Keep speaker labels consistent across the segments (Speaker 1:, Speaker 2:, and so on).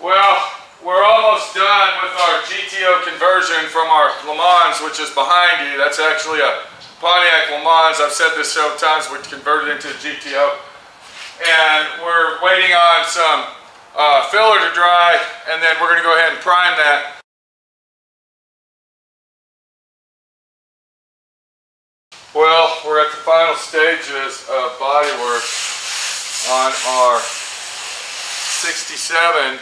Speaker 1: Well, we're almost done with our GTO conversion from our Le Mans, which is behind you. That's actually a Pontiac Le Mans. I've said this several times, we converted into a GTO. And we're waiting on some filler to dry, and then we're going to go ahead and prime that. Well, we're at the final stages of body work on our 67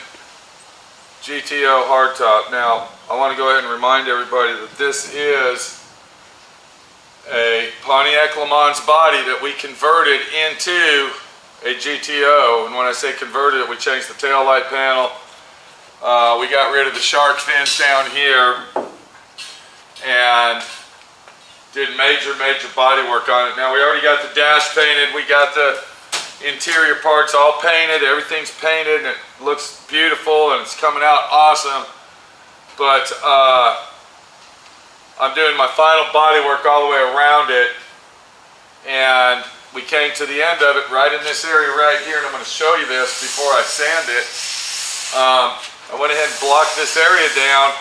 Speaker 1: GTO hardtop. Now, I want to go ahead and remind everybody that this is a Pontiac Le Mans body that we converted into a GTO. And when I say converted it, we changed the tail light panel. We got rid of the shark fins down here and did major body work on it. Now, we already got the dash painted. We got the interior parts all painted. Everything's painted and it looks beautiful and it's coming out awesome. But I'm doing my final body work all the way around it, and we came to the end of it right in this area right here, and I'm going to show you this before I sand it. I went ahead and blocked this area down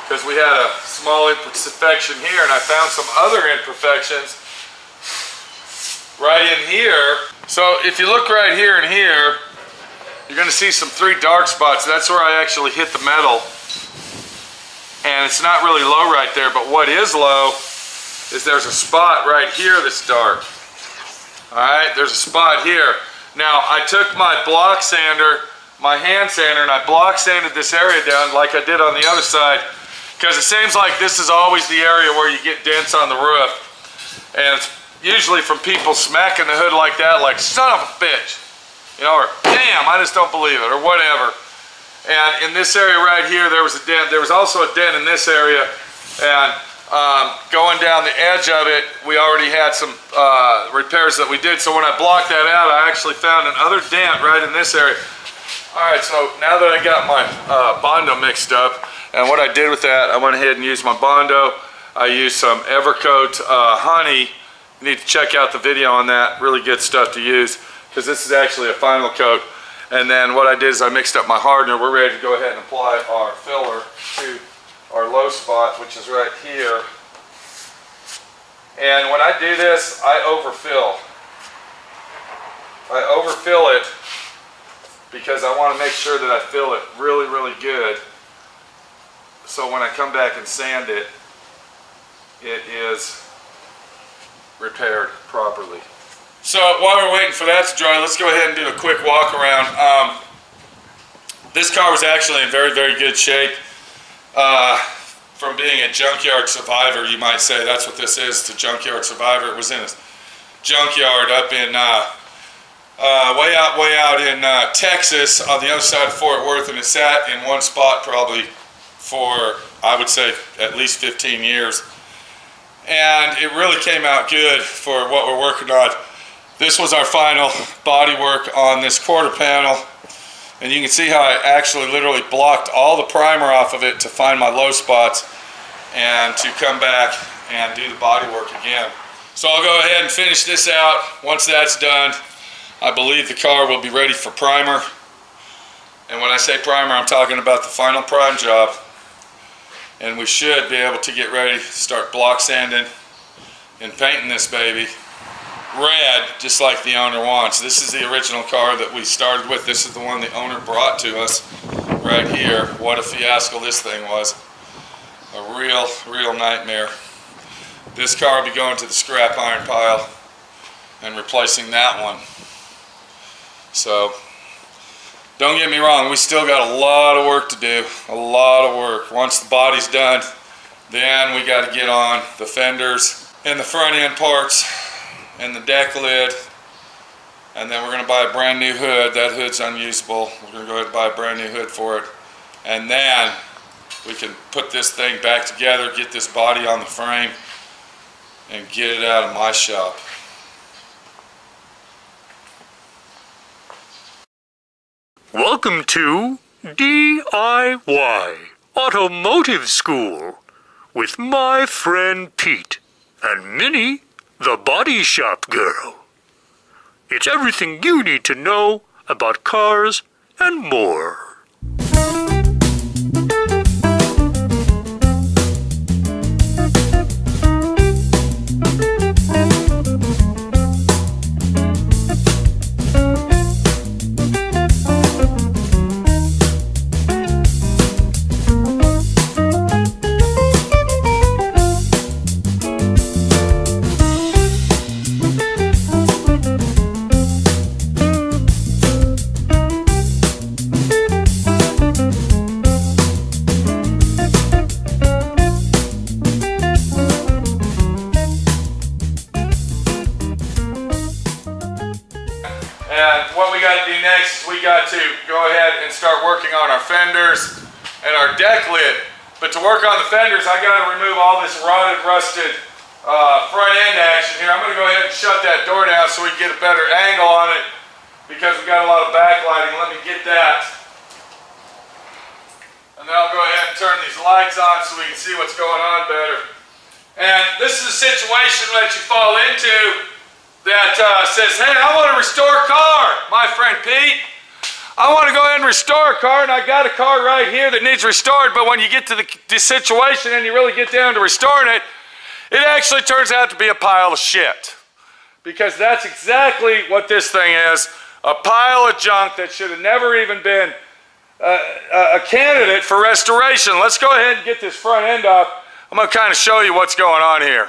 Speaker 1: because we had a small imperfection here, and I found some other imperfections right in here. So if you look right here and here, you're going to see some 3 dark spots. That's where I actually hit the metal. And it's not really low right there, but what is low is there's a spot right here that's dark. Alright, there's a spot here. Now, I took my block sander, my hand sander, and I block sanded this area down like I did on the other side, because it seems like this is always the area where you get dents on the roof. And it's usually from people smacking the hood like that, like, son of a bitch. You know, or, damn, I just don't believe it, or whatever. And in this area right here, there was a dent. There was also a dent in this area. And going down the edge of it, we already had some repairs that we did. So when I blocked that out, I actually found another dent right in this area. All right, so now that I got my Bondo mixed up, and what I did with that, I went ahead and used my Bondo. I used some Evercoat honey. You need to check out the video on that. Really good stuff to use, because this is actually a final coat. And then what I did is I mixed up my hardener. We're ready to go ahead and apply our filler to our low spot, which is right here. And when I do this, I overfill. I overfill it because I want to make sure that I fill it really good. So when I come back and sand it, it is repaired properly. So while we're waiting for that to dry, let's go ahead and do a quick walk around. This car was actually in very good shape. From being a junkyard survivor, you might say. That's what this is, the junkyard survivor. It was in a junkyard up in, way out in Texas on the other side of Fort Worth, and it sat in one spot probably for, I would say, at least 15 years. And it really came out good for what we're working on. This was our final body work on this quarter panel, and you can see how I actually literally blocked all the primer off of it to find my low spots and to come back and do the body work again. So I'll go ahead and finish this out. Once that's done, I believe the car will be ready for primer. And when I say primer, I'm talking about the final prime job. And we should be able to get ready to start block sanding and painting this baby red, just like the owner wants. This is the original car that we started with. This is the one the owner brought to us right here. What a fiasco this thing was. A real nightmare. This car will be going to the scrap iron pile and replacing that one. So, don't get me wrong, we still got a lot of work to do. A lot of work. Once the body's done, then we got to get on the fenders and the front end parts and the deck lid, and then we're going to buy a brand new hood. That hood's unusable. We're going to go ahead and buy a brand new hood for it, and then we can put this thing back together, get this body on the frame, and get it out of my shop.
Speaker 2: Welcome to D.I.Y. Automotive School with my friend Pete and Minnie, the body shop girl. It's everything you need to know about cars and more.
Speaker 1: And what we got to do next is we got to go ahead and start working on our fenders and our deck lid. But to work on the fenders, I got to remove all this rotted, rusted front end action here. I'm going to go ahead and shut that door down so we can get a better angle on it because we got a lot of backlighting. Let me get that. And then I'll go ahead and turn these lights on so we can see what's going on better. And this is a situation that you fall into that says, hey, I want to restore a car, my friend Pete. I want to go ahead and restore a car, and I got a car right here that needs restored, but when you get to the situation and you really get down to restoring it, it actually turns out to be a pile of shit. Because that's exactly what this thing is, a pile of junk that should have never even been a candidate for restoration. Let's go ahead and get this front end off. I'm going to kind of show you what's going on here.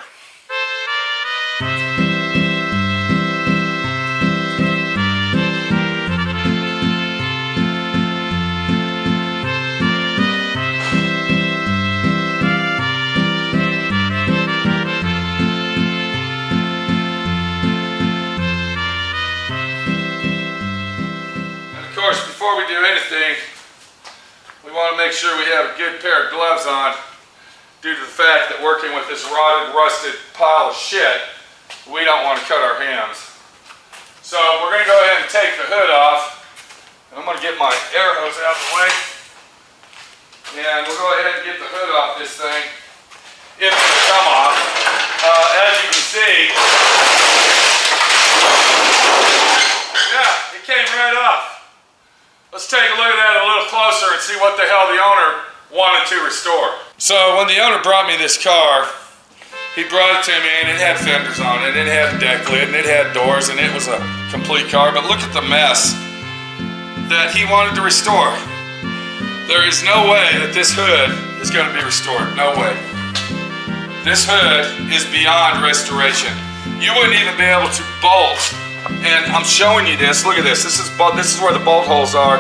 Speaker 1: Before we do anything, we want to make sure we have a good pair of gloves on due to the fact that working with this rotted, rusted pile of shit, we don't want to cut our hands. So we're going to go ahead and take the hood off. And I'm going to get my air hose out of the way. And we'll go ahead and get the hood off this thing, if it'll come off. As you can see, yeah, it came right off. Let's take a look at that a little closer and see what the hell the owner wanted to restore. So when the owner brought me this car, he brought it to me and it had fenders on it, it had a deck lid, and it had doors, and it was a complete car. But look at the mess that he wanted to restore. There is no way that this hood is going to be restored. No way. This hood is beyond restoration. You wouldn't even be able to bolt. And I'm showing you this. Look at this. This is where the bolt holes are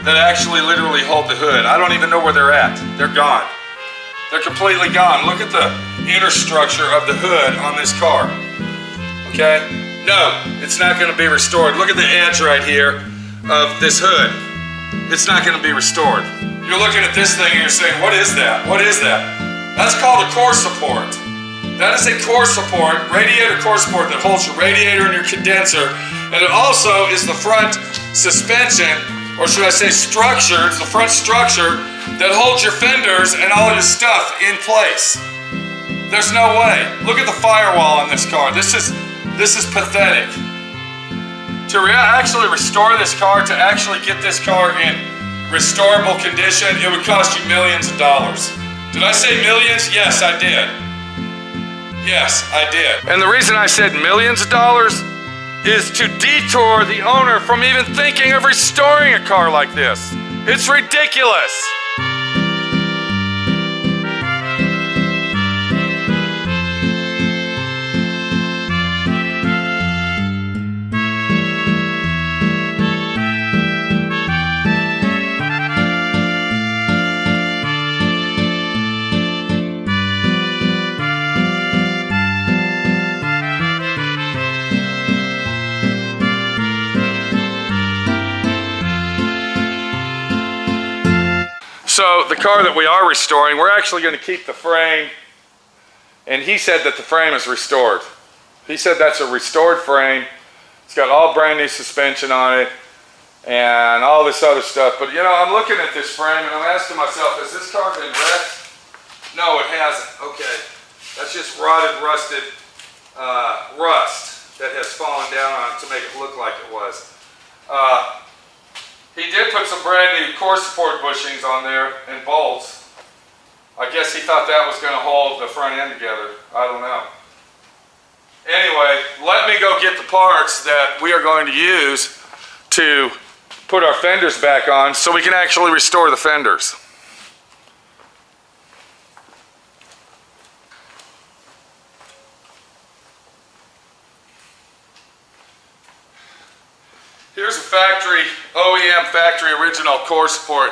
Speaker 1: that actually literally hold the hood. I don't even know where they're at. They're gone. They're completely gone. Look at the inner structure of the hood on this car. Okay? No, it's not going to be restored. Look at the edge right here of this hood. It's not going to be restored. You're looking at this thing and you're saying, what is that? What is that? That's called a core support. That is a core support, radiator core support that holds your radiator and your condenser, and it also is the front suspension, or should I say structure, it's the front structure that holds your fenders and all of your stuff in place. There's no way. Look at the firewall on this car. This is pathetic. To actually restore this car, to actually get this car in restorable condition, it would cost you millions of dollars. Did I say millions? Yes, I did. Yes, I did. And the reason I said millions of dollars is to detour the owner from even thinking of restoring a car like this. It's ridiculous. So the car that we are restoring, we're actually going to keep the frame, and he said that the frame is restored. He said that's a restored frame. It's got all brand new suspension on it and all this other stuff. But you know, I'm looking at this frame and I'm asking myself, has this car been wrecked? No, it hasn't. Okay, that's just rotted, rusted rust that has fallen down on it to make it look like it was. He did put some brand new core support bushings on there and bolts. I guess he thought that was going to hold the front end together. I don't know. Anyway, let me go get the parts that we are going to use to put our fenders back on so we can actually restore the fenders. Here's a factory, OEM factory original core support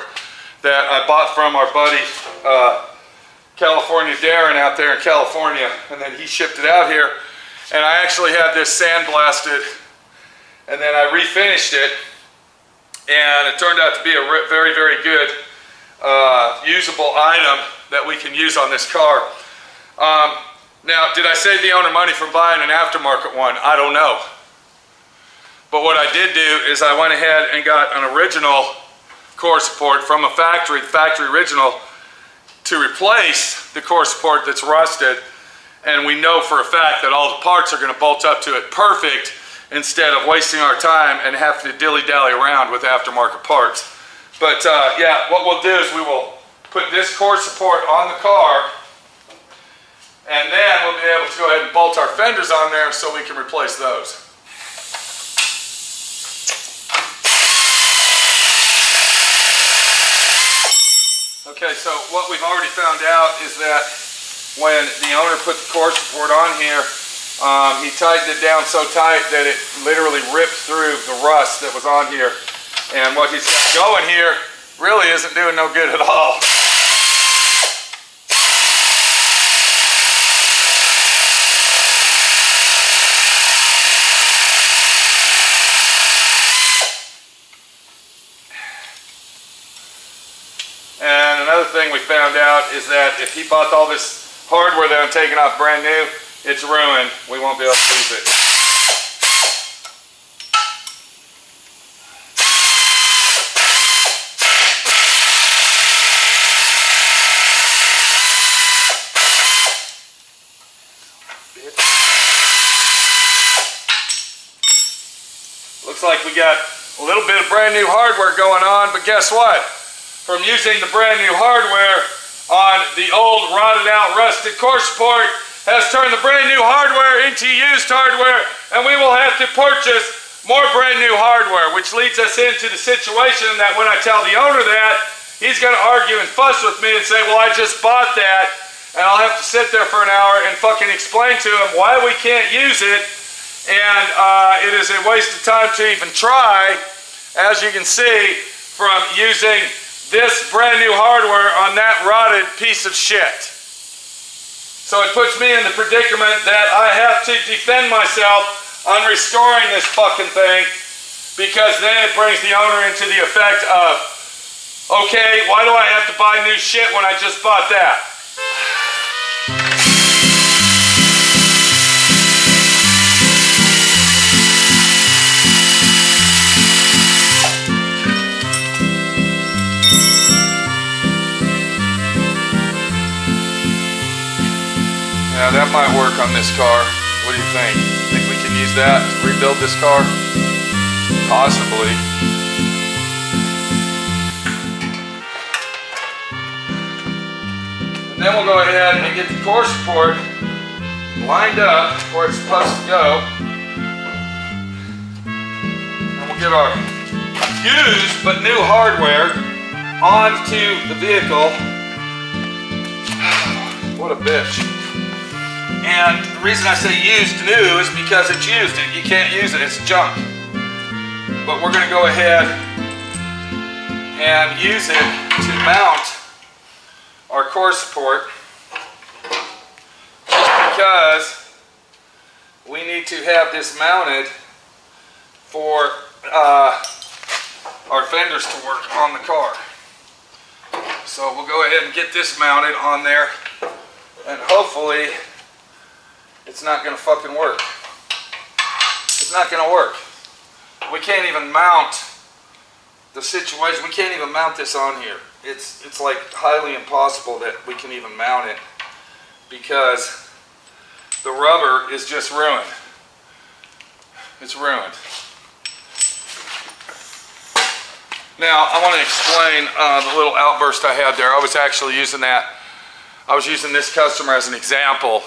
Speaker 1: that I bought from our buddy California Darren out there in California, and then he shipped it out here. And I actually had this sandblasted and then I refinished it, and it turned out to be a very, very good usable item that we can use on this car. Now, did I save the owner money from buying an aftermarket one? I don't know. But what I did do is I went ahead and got an original core support from a factory, the factory original, to replace the core support that's rusted. And we know for a fact that all the parts are going to bolt up to it perfect, instead of wasting our time and having to dilly-dally around with aftermarket parts. But yeah, what we'll do is we will put this core support on the car, and then we'll be able to go ahead and bolt our fenders on there so we can replace those. Okay, so what we've already found out is that when the owner put the core support on here, he tightened it down so tight that it literally ripped through the rust that was on here. And what he's got going here really isn't doing no good at all. And another thing we found out is that if he bought all this hardware that I'm taking off brand new, it's ruined. We won't be able to use it. Looks like we got a little bit of brand new hardware going on, but guess what? From using the brand new hardware on the old rotted out rusted core support has turned the brand new hardware into used hardware, and we will have to purchase more brand new hardware, which leads us into the situation that when I tell the owner that, he's going to argue and fuss with me and say, well, I just bought that, and I'll have to sit there for an hour and fucking explain to him why we can't use it, and it is a waste of time to even try, as you can see from using this brand new hardware on that rotted piece of shit. So it puts me in the predicament that I have to defend myself on restoring this fucking thing, because then it brings the owner into the effect of, okay, why do I have to buy new shit when I just bought that? Yeah, that might work on this car. What do you think? Think we can use that to rebuild this car? Possibly. And then we'll go ahead and get the core support lined up where it's supposed to go. And we'll get our used but new hardware onto the vehicle. What a bitch. And the reason I say used new is because it's used. You can't use it, it's junk. But we're going to go ahead and use it to mount our core support, just because we need to have this mounted for our fenders to work on the car. So we'll go ahead and get this mounted on there, and hopefully it's not going to fucking work. It's not going to work. We can't even mount the situation. We can't even mount this on here. It's like highly impossible that we can even mount it, because the rubber is just ruined. It's ruined. Now I want to explain the little outburst I had there. I was actually using that. I was using this customer as an example.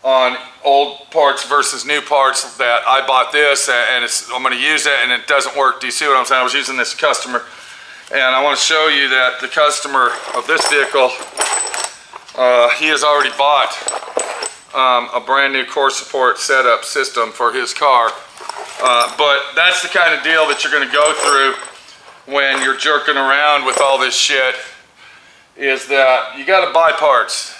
Speaker 1: On old parts versus new parts, that I bought this and I'm going to use it and it doesn't work. Do you see what I'm saying? I was using this customer, and I want to show you that the customer of this vehicle, he has already bought a brand new core support setup system for his car. But that's the kind of deal that you're going to go through when you're jerking around with all this shit, is that you got to buy parts.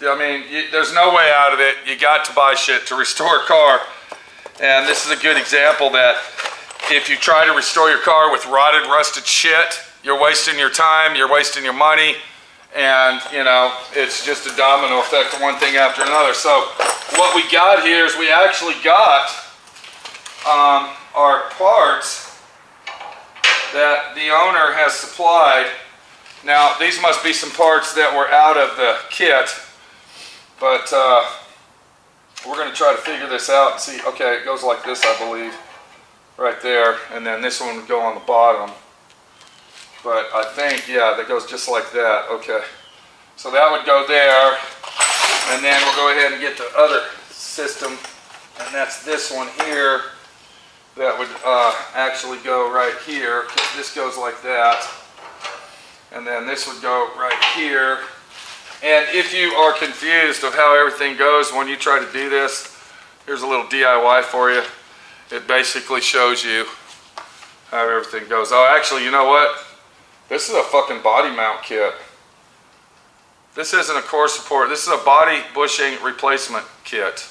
Speaker 1: I mean, there's no way out of it. You got to buy shit to restore a car. And this is a good example that if you try to restore your car with rotted, rusted shit, you're wasting your time, you're wasting your money, and you know, it's just a domino effect of one thing after another. So what we got here is we actually got our parts that the owner has supplied. Now these must be some parts that were out of the kit, but we're going to try to figure this out and see. Okay, it goes like this, I believe, right there, and then this one would go on the bottom. But I think, yeah, that goes just like that. Okay, so that would go there, and then we'll go ahead and get the other system, and that's this one here. That would actually go right here, because this goes like that, and then this would go right here. And if you are confused of how everything goes when you try to do this, here's a little DIY for you. It basically shows you how everything goes. Oh, actually, you know what? This is a fucking body mount kit. This isn't a core support. This is a body bushing replacement kit.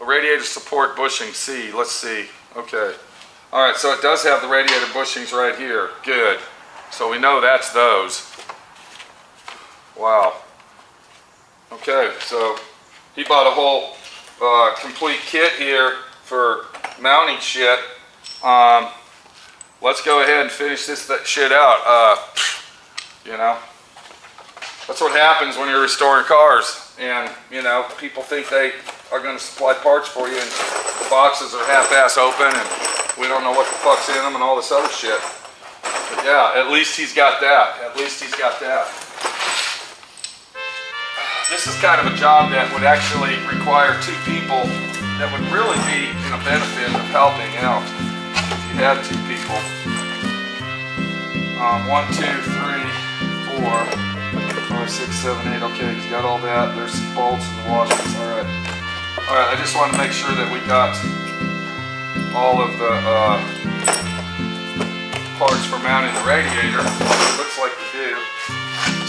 Speaker 1: A radiator support bushing. C. Let's see. Okay. All right, so it does have the radiator bushings right here. Good. So we know that's those. Wow. Okay, so he bought a whole complete kit here for mounting shit. Let's go ahead and finish that shit out. You know, that's what happens when you're restoring cars, and you know, people think they are going to supply parts for you, and the boxes are half-ass open, and we don't know what the fuck's in them, and all this other shit. But yeah, at least he's got that. At least he's got that. This is kind of a job that would actually require two people that would really be in a benefit of helping out. If you had two people. 1, 2, 3, 4, 5, 6, 7, 8. Okay, he's got all that. There's some bolts and washers. Alright. Alright, I just want to make sure that we got all of the parts for mounting the radiator. It looks like we do.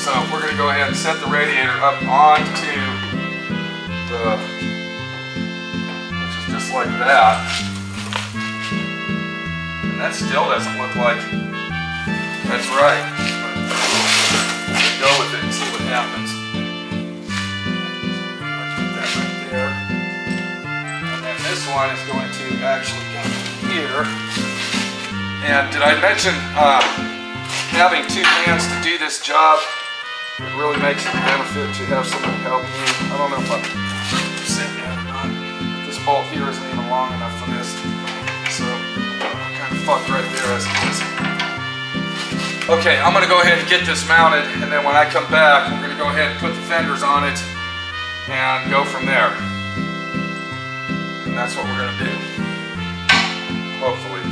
Speaker 1: So we're going to go ahead and set the radiator up onto the, which is just like that. And that still doesn't look like that's right. But we'll go with it and see what happens. I'll put that right there. And then this one is going to actually go here. And did I mention having two hands to do this job? It really makes it a benefit to have somebody help you. I don't know if I'm saying that or not. This bolt here isn't even long enough for this. So I'm kind of fucked right there as it is. Okay, I'm going to go ahead and get this mounted, and then when I come back, we're going to go ahead and put the fenders on it and go from there. And that's what we're going to do. Hopefully.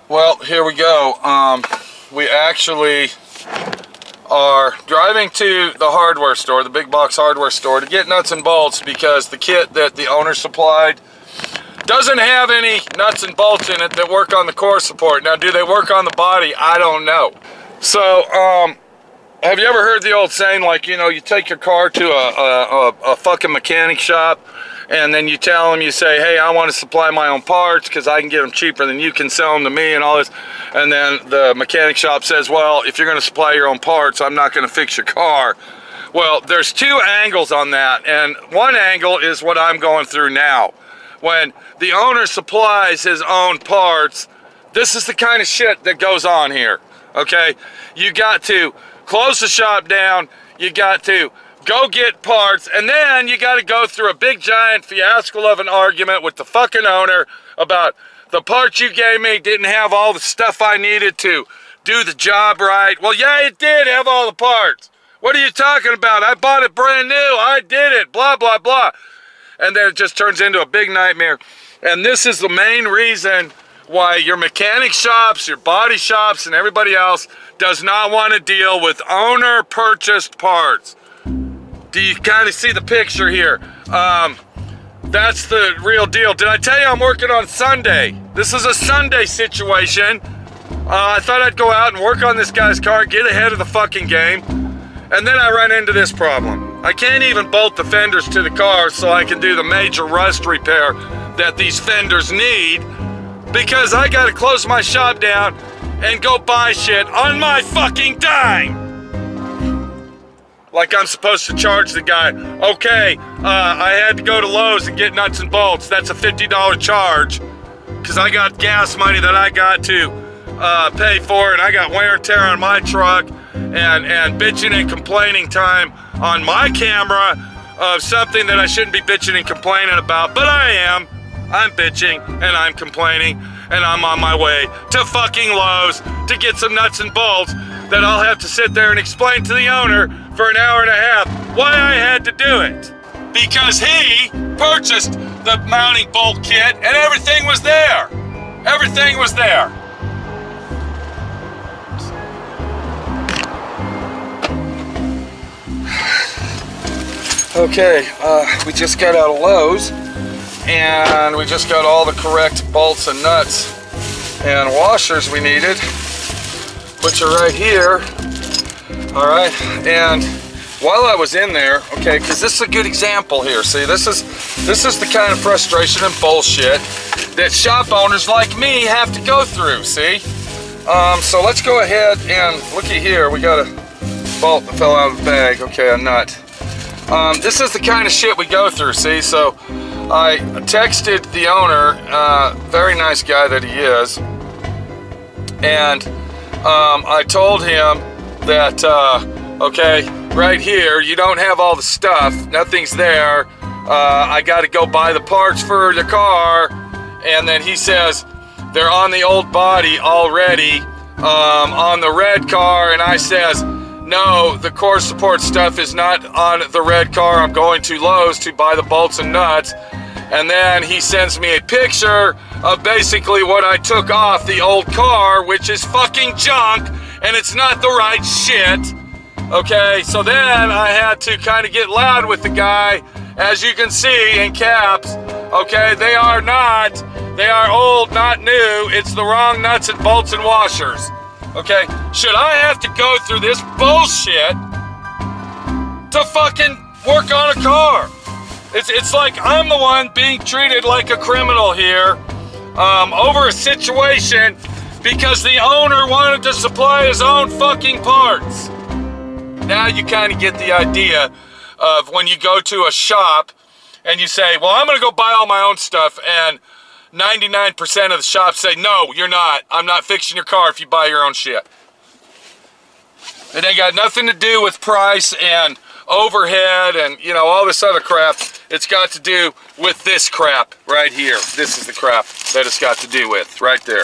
Speaker 1: Well, here we go. We actually are driving to the hardware store, the big box hardware store, to get nuts and bolts because the kit that the owner supplied doesn't have any nuts and bolts in it that work on the core support. Now, do they work on the body? I don't know. So, have you ever heard the old saying, like, you know, you take your car to a fucking mechanic shop, and then you tell them, you say, hey, I want to supply my own parts because I can get them cheaper than you can sell them to me and all this. And then the mechanic shop says, well, if you're going to supply your own parts, I'm not going to fix your car. Well, there's two angles on that, and one angle is what I'm going through now. When the owner supplies his own parts, this is the kind of shit that goes on here, okay? You got to close the shop down, you got to go get parts, and then you got to go through a big giant fiasco of an argument with the fucking owner about the parts you gave me didn't have all the stuff I needed to do the job right. Well, yeah, it did have all the parts. What are you talking about? I bought it brand new. I did it. Blah, blah, blah. And then it just turns into a big nightmare. And this is the main reason why your mechanic shops, your body shops, and everybody else does not want to deal with owner-purchased parts. Do you kind of see the picture here? That's the real deal. Did I tell you I'm working on Sunday? This is a Sunday situation. I thought I'd go out and work on this guy's car, get ahead of the fucking game, and then I run into this problem. I can't even bolt the fenders to the car so I can do the major rust repair that these fenders need, because I gotta close my shop down and go buy shit on my fucking dime. Like I'm supposed to charge the guy. Okay, I had to go to Lowe's and get nuts and bolts. That's a $50 charge, because I got gas money that I got to pay for, and I got wear and tear on my truck, and bitching and complaining time on my camera of something that I shouldn't be bitching and complaining about, but I am. I'm bitching and I'm complaining, and I'm on my way to fucking Lowe's to get some nuts and bolts that I'll have to sit there and explain to the owner for an hour and a half why I had to do it. Because he purchased the mounting bolt kit and everything was there. Everything was there. Okay, we just got out of Lowe's, and we just got all the correct bolts and nuts and washers we needed, which are right here. All right, and while I was in there, okay, because this is a good example here. See, this is the kind of frustration and bullshit that shop owners like me have to go through. See, so let's go ahead and look at here. We got a bolt that fell out of the bag. Okay, a nut. This is the kind of shit we go through, see? So I texted the owner, very nice guy that he is, and I told him that, okay, right here, you don't have all the stuff, nothing's there, I gotta go buy the parts for the car, and then he says, they're on the old body already, on the red car, and I says, no, the core support stuff is not on the red car. I'm going to Lowe's to buy the bolts and nuts. And then he sends me a picture of basically what I took off the old car, which is fucking junk, and it's not the right shit. Okay, so then I had to kind of get loud with the guy, as you can see in caps. Okay, they are old, not new. It's the wrong nuts and bolts and washers. Okay, should I have to go through this bullshit to fucking work on a car? It's like I'm the one being treated like a criminal here over a situation because the owner wanted to supply his own fucking parts. Now you kind of get the idea of when you go to a shop and you say, well, I'm gonna go buy all my own stuff, and 99% of the shops say, no, you're not. I'm not fixing your car if you buy your own shit. It ain't got nothing to do with price and overhead and, you know, all this other crap. It's got to do with this crap right here. This is the crap that it's got to do with, right there.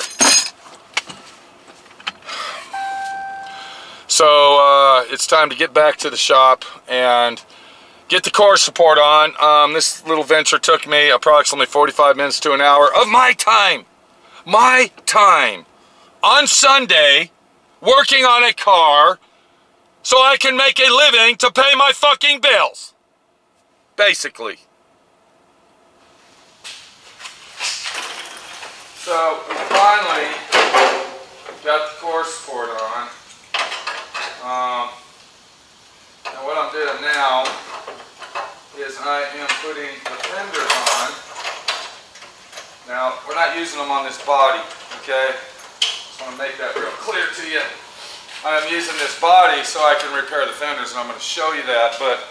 Speaker 1: So, it's time to get back to the shop and get the core support on. This little venture took me approximately 45 minutes to an hour of my time. My time. On Sunday, working on a car so I can make a living to pay my fucking bills. Basically. So, we finally got the core support on. And what I'm doing now is I am putting the fenders on. Now, we're not using them on this body, okay? Just want to make that real clear to you. I am using this body so I can repair the fenders, and I'm going to show you that. But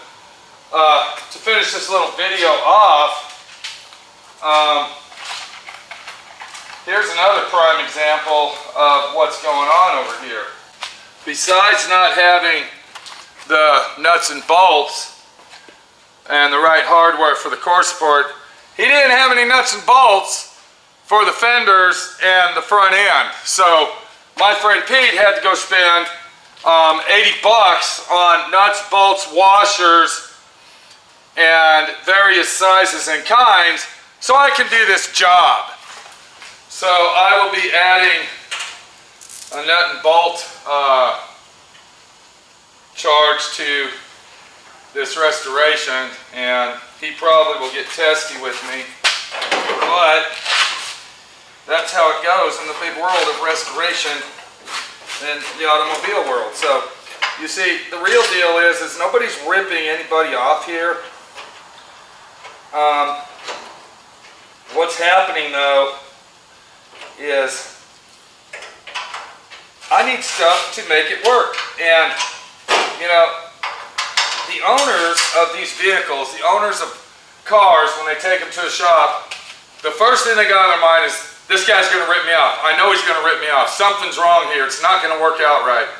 Speaker 1: to finish this little video off, here's another prime example of what's going on over here. Besides not having the nuts and bolts and the right hardware for the core support, he didn't have any nuts and bolts for the fenders and the front end. So my friend Pete had to go spend $80 on nuts, bolts, washers, and various sizes and kinds, so I can do this job. So I will be adding a nut and bolt charge to this restoration, and he probably will get testy with me, but that's how it goes in the big world of restoration in the automobile world. So you see, the real deal is nobody's ripping anybody off here. What's happening though is I need stuff to make it work, and you know, the owners of these vehicles, the owners of cars, when they take them to a shop, the first thing they got on their mind is, this guy's going to rip me off. I know he's going to rip me off. Something's wrong here. It's not going to work out right.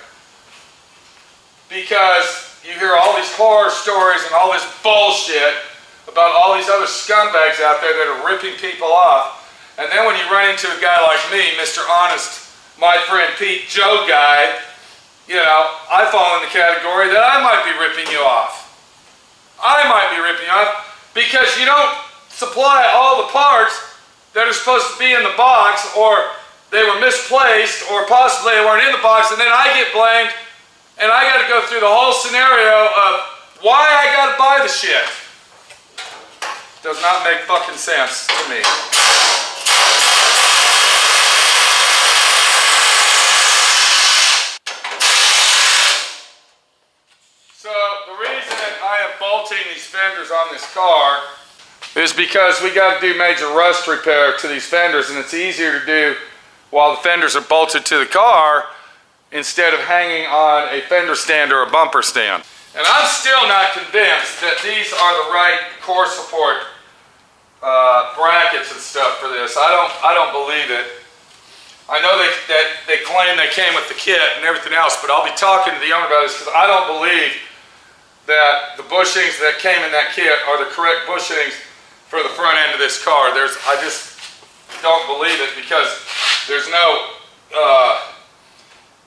Speaker 1: Because you hear all these horror stories and all this bullshit about all these other scumbags out there that are ripping people off. And then when you run into a guy like me, Mr. Honest, my friend Pete, Joe guy, you know, I fall in the category that I might be ripping you off. I might be ripping you off because you don't supply all the parts that are supposed to be in the box, or they were misplaced, or possibly they weren't in the box, and then I get blamed, and I got to go through the whole scenario of why I got to buy the shit. Does not make fucking sense to me. So the reason I am bolting these fenders on this car is because we got to do major rust repair to these fenders, and it's easier to do while the fenders are bolted to the car instead of hanging on a fender stand or a bumper stand. And I'm still not convinced that these are the right core support brackets and stuff for this. I don't believe it. I know that they claim they came with the kit and everything else, but I'll be talking to the owner about this because I don't believe that the bushings that came in that kit are the correct bushings for the front end of this car. I just don't believe it because there's no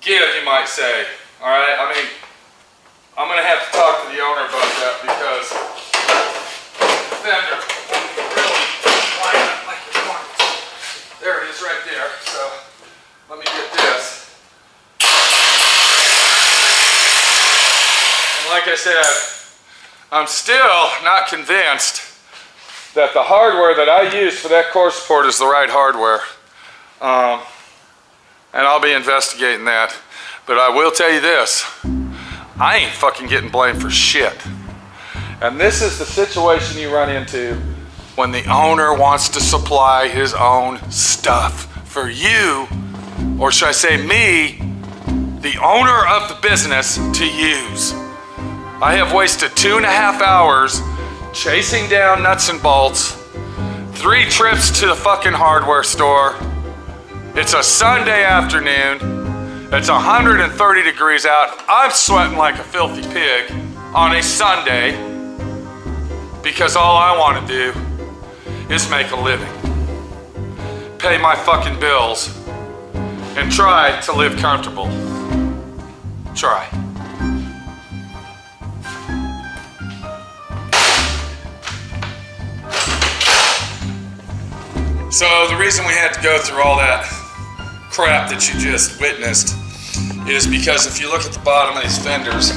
Speaker 1: give, you might say. All right, I mean, I'm going to have to talk to the owner about that because the fender really lined up like you want it. There it is right there. So let me get this. And like I said, I'm still not convinced that the hardware that I use for that core support is the right hardware. And I'll be investigating that. But I will tell you this, I ain't fucking getting blamed for shit. And this is the situation you run into when the owner wants to supply his own stuff for you, or should I say me, the owner of the business, to use. I have wasted 2.5 hours chasing down nuts and bolts, 3 trips to the fucking hardware store. It's a Sunday afternoon. It's 130 degrees out. I'm sweating like a filthy pig on a Sunday because all I want to do is make a living, pay my fucking bills, and try to live comfortable. Try. So the reason we had to go through all that crap that you just witnessed is because if you look at the bottom of these fenders,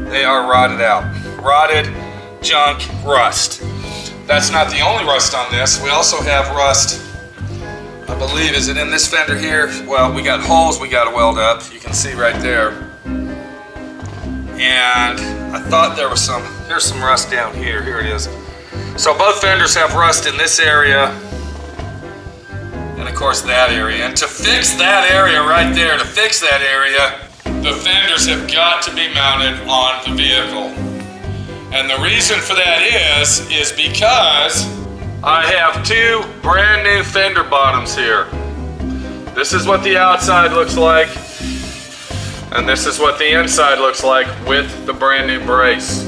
Speaker 1: they are rotted out. Rotted, junk, rust. That's not the only rust on this. We also have rust, I believe, is it in this fender here? Well, we got holes we got to weld up. You can see right there. And I thought there was some, here's some rust down here. Here it is. So both fenders have rust in this area and of course that area. And to fix that area right there, to fix that area, the fenders have got to be mounted on the vehicle. And the reason for that is because I have 2 brand new fender bottoms here. This is what the outside looks like, and this is what the inside looks like with the brand new brace.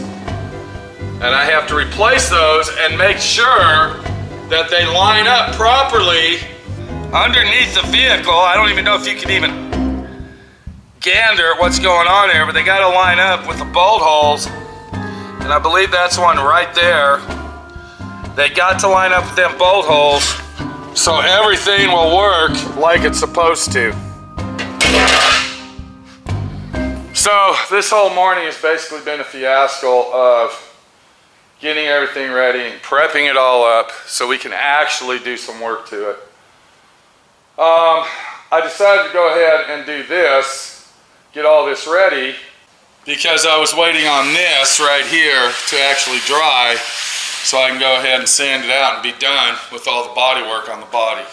Speaker 1: And I have to replace those and make sure that they line up properly underneath the vehicle. I don't even know if you can even gander at what's going on here, but they got to line up with the bolt holes, and I believe that's one right there. They got to line up with them bolt holes so everything will work like it's supposed to. So this whole morning has basically been a fiasco of getting everything ready and prepping it all up so we can actually do some work to it. I decided to go ahead and do this, get all this ready, because I was waiting on this right here to actually dry so I can go ahead and sand it out and be done with all the body work on the body.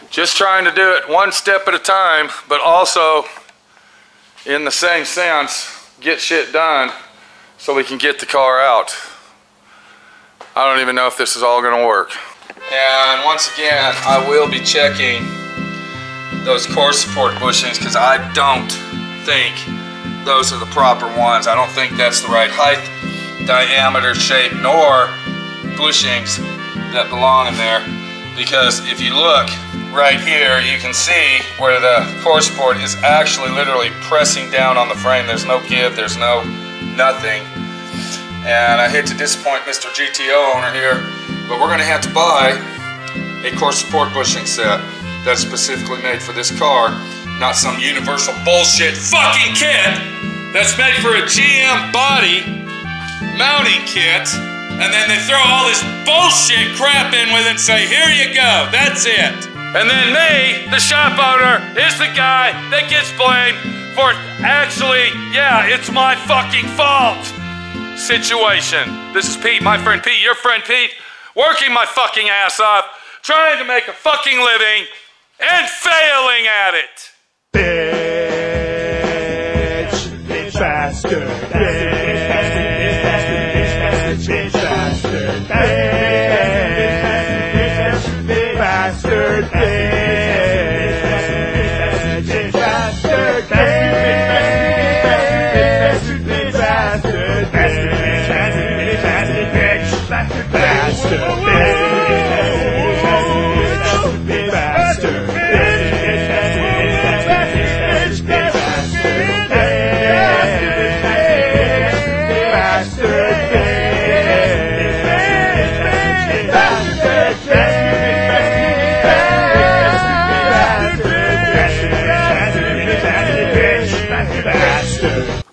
Speaker 1: Just trying to do it one step at a time, but also in the same sense, get shit done so we can get the car out. I don't even know if this is all going to work. And once again, I will be checking those core support bushings because I don't think those are the proper ones. I don't think that's the right height, diameter, shape, nor bushings that belong in there. Because if you look right here, you can see where the core support is actually literally pressing down on the frame. There's no give, there's no nothing. And I hate to disappoint Mr. GTO owner here, but we're going to have to buy a core support bushing set that's specifically made for this car, not some universal bullshit fucking kit that's made for a GM body mounting kit, and then they throw all this bullshit crap in with it and say, here you go, that's it. And then me, the shop owner, is the guy that gets blamed for actually, yeah, it's my fucking fault situation. This is Pete, my friend Pete, your friend Pete, working my fucking ass off, trying to make a fucking living and failing at it.
Speaker 3: Bitch, bitch, bastard, bitch, bitch, bastard, bitch, bastard, bitch, bastard,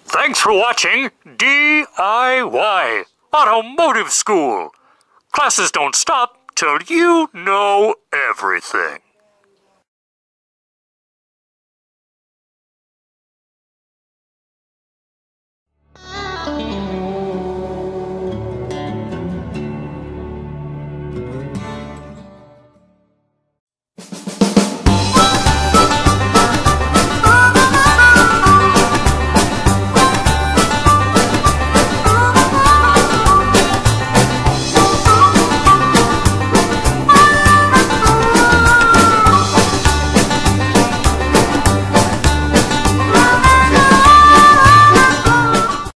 Speaker 2: Thanks for watching D.I.Y. Automotive School. Classes don't stop till you know everything.